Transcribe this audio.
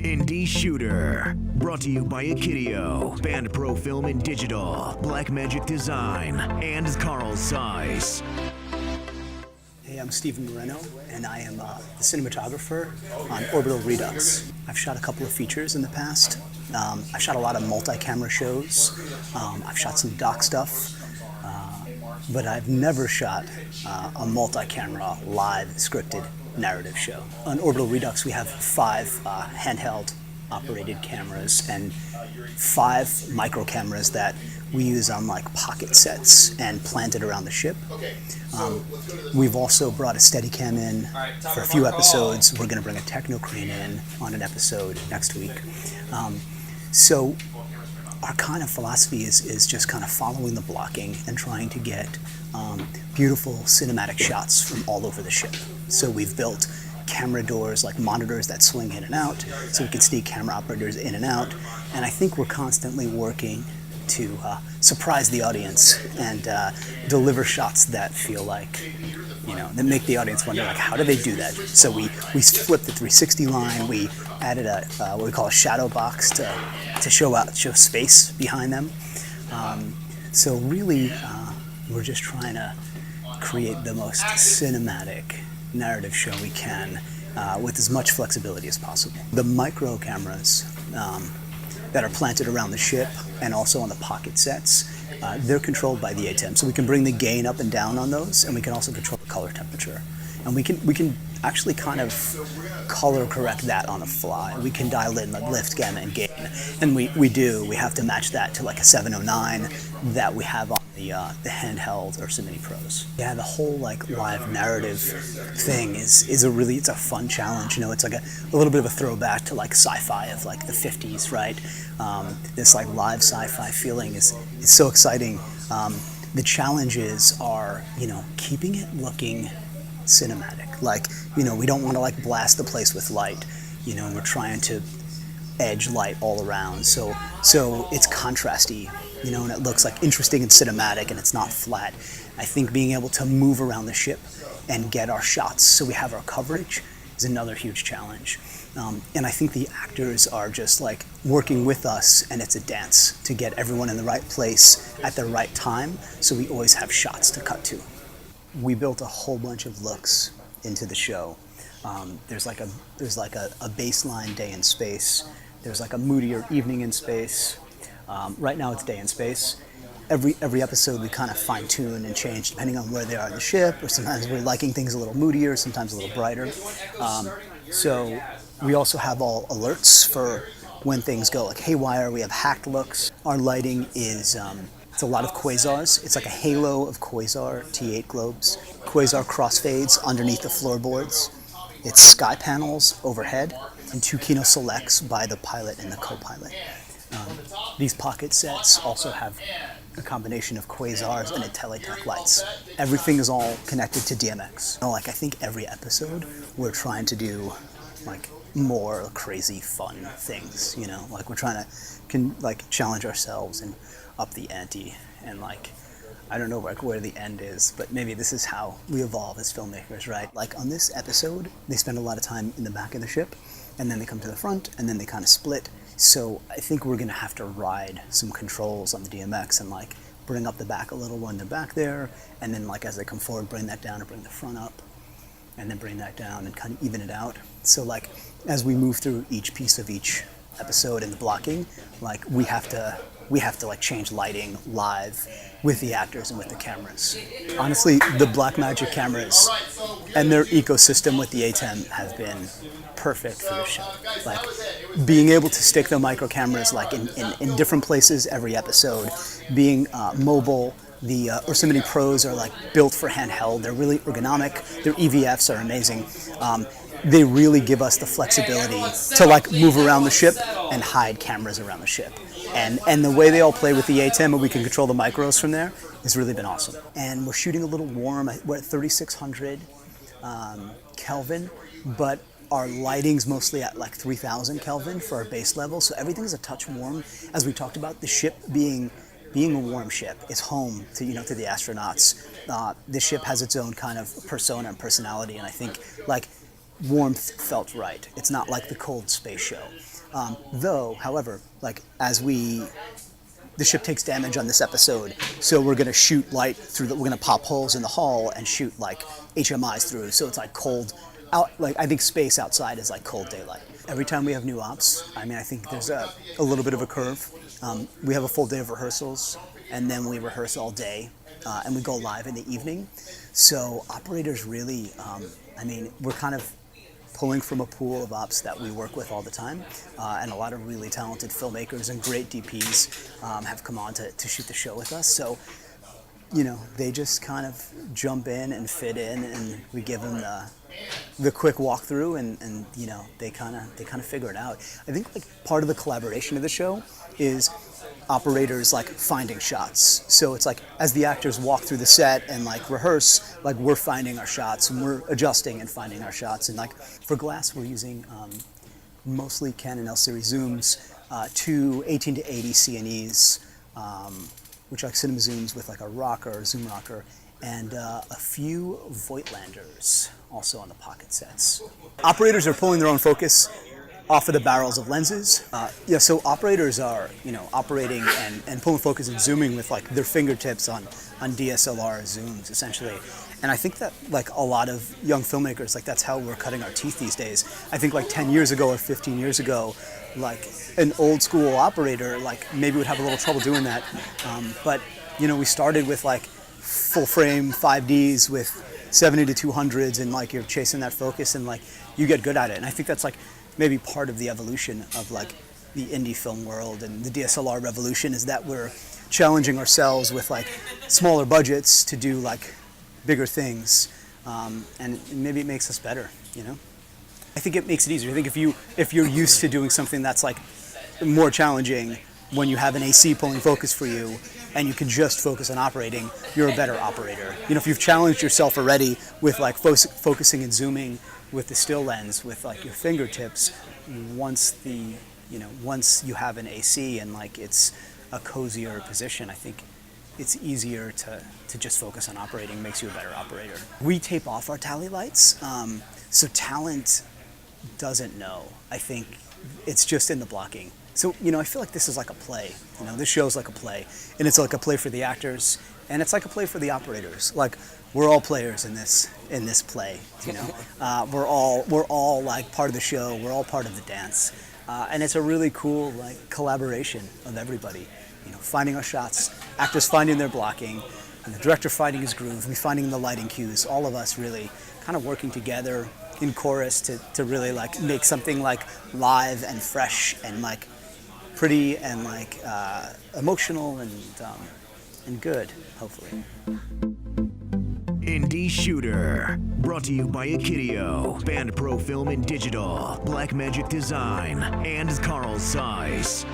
Indie Shooter. Brought to you by Akidio, Band Pro Film and Digital, Blackmagic Design, and Carl Zeiss. Hey, I'm Steven Moreno, and I am the cinematographer on Orbital Redux. I've shot a couple of features in the past. I've shot a lot of multi-camera shows. I've shot some doc stuff, but I've never shot a multi-camera live scripted narrative show. On Orbital Redux, we have 5 handheld operated cameras and 5 micro cameras that we use on like pocket sets and planted around the ship. We've also brought a Steadicam in for a few episodes. We're going to bring a Techno Crane in on an episode next week. So our kind of philosophy is just kind of following the blocking and trying to get beautiful cinematic shots from all over the ship. So we've built camera doors, like monitors that swing in and out, so we can sneak camera operators in and out. And I think we're constantly working to surprise the audience and deliver shots that feel like, that make the audience wonder, like, how do they do that? So we flipped the 360 line. We added a what we call a shadow box to show space behind them. So really, we're just trying to create the most cinematic narrative show we can with as much flexibility as possible. The micro cameras that are planted around the ship and also on the pocket sets, they're controlled by the ATEM. So we can bring the gain up and down on those, and we can also control the color temperature. And we can actually kind of color correct that on the fly. We can dial in the lift, gamma, and gain. And we have to match that to like a 709 that we have on the handheld Ursa Mini Pros. Yeah, the whole like live narrative thing is it's a fun challenge. It's like a little bit of a throwback to like sci-fi of like the 50s, right? This like live sci-fi feeling is so exciting. The challenges are, keeping it looking cinematic. Like, we don't want to like blast the place with light. We're trying to edge light all around. So it's contrasty, and it looks like interesting and cinematic, and it's not flat. I think being able to move around the ship and get our shots so we have our coverage is another huge challenge. And I think the actors are just like working with us, and it's a dance to get everyone in the right place at the right time, so we always have shots to cut to. We built a whole bunch of looks into the show. There's like a baseline day in space. There's like a moodier evening in space. Right now it's day in space. Every episode we kind of fine tune and change depending on where they are in the ship, or sometimes we're liking things a little moodier, sometimes a little brighter. So we also have all alerts for when things go like haywire. We have hacked looks. Our lighting is it's a lot of quasars. It's like a halo of quasar T8 globes. Quasar crossfades underneath the floorboards. It's sky panels overhead and 2 Kino Selects by the pilot and the co-pilot. These pocket sets also have a combination of quasars and Intelitech lights. Everything is all connected to DMX. I think every episode we're trying to do like more crazy fun things, like we're trying to challenge ourselves and up the ante, and I don't know where the end is, but maybe this is how we evolve as filmmakers, right? Like on this episode, they spend a lot of time in the back of the ship, and then they come to the front, and then they kind of split. So I think we're gonna have to ride some controls on the DMX and bring up the back a little when they're back there, and then as they come forward, bring that down or bring the front up, and then bring that down and kind of even it out. So as we move through each piece of each episode in the blocking, we have to change lighting live with the actors and with the cameras. Honestly, the Blackmagic cameras and their ecosystem with the ATEM have been perfect for the show. Being able to stick the micro cameras in different places every episode, being mobile. The Ursa Mini Pros are built for handheld. They're really ergonomic. Their EVFs are amazing. They really give us the flexibility to move around the ship and hide cameras around the ship. And the way they all play with the ATEM, and we can control the micros from there, has really been awesome. And we're shooting a little warm. We're at 3,600 Kelvin, but our lighting's mostly at 3,000 Kelvin for our base level, so everything's a touch warm. As we talked about, the ship being a warm ship, it's home to the astronauts. This ship has its own kind of persona and personality, and I think warmth felt right. It's not like the cold space show. However, like the ship takes damage on this episode, so we're gonna shoot light through we're gonna pop holes in the hull and shoot like HMIs through, so it's like cold out. Like I think space outside is like cold daylight. Every time we have new ops, I mean, I think there's a little bit of a curve. We have a full day of rehearsals, and then we rehearse all day, and we go live in the evening. So operators really, I mean, we're kind of pulling from a pool of ops that we work with all the time, and a lot of really talented filmmakers and great DPs have come on to shoot the show with us. So, you know, they just kind of jump in and fit in, and we give them the quick walkthrough, and you know, they kind of figure it out. I think like part of the collaboration of the show is operators like finding shots. So it's like as the actors walk through the set and like rehearse, like we're finding our shots and we're adjusting and finding our shots. And like for glass, we're using mostly Canon L-series zooms, two 18 to 80 CNEs, which are like cinema zooms with like a rocker, zoom rocker, and a few Voigtlanders also on the pocket sets. Operators are pulling their own focus off of the barrels of lenses. So operators are, you know, operating and pulling focus and zooming with like their fingertips on DSLR zooms, essentially. And I think that like a lot of young filmmakers, like that's how we're cutting our teeth these days. I think like 10 years ago or 15 years ago, like an old school operator, like maybe would have a little trouble doing that. But, you know, we started with like full frame 5Ds with 70 to 200s, and like you're chasing that focus and like you get good at it. And I think that's like maybe part of the evolution of like the indie film world and the DSLR revolution, is that we're challenging ourselves with like smaller budgets to do like bigger things, and maybe it makes us better, you know? I think it makes it easier. I think if you're used to doing something that's like more challenging, when you have an AC pulling focus for you and you can just focus on operating, you're a better operator. You know, if you've challenged yourself already with like focusing and zooming with the still lens with like your fingertips, once you have an AC and like it's a cozier position, I think it's easier to just focus on operating. Makes you a better operator. We tape off our tally lights, so talent doesn't know. I think it's just in the blocking. So, you know, I feel like this is like a play. You know, this show's like a play, and it's like a play for the actors, and it's like a play for the operators. Like we're all players in this play. You know, we're all like part of the show. We're all part of the dance, and it's a really cool like collaboration of everybody. You know, finding our shots, actors finding their blocking, and the director finding his groove, me finding the lighting cues. All of us really kind of working together in chorus to really like make something like live and fresh and like pretty and like emotional and good, hopefully. Indie Shooter, brought to you by Akidio, Band Pro Film and Digital, Blackmagic Design, and Carl Zeiss.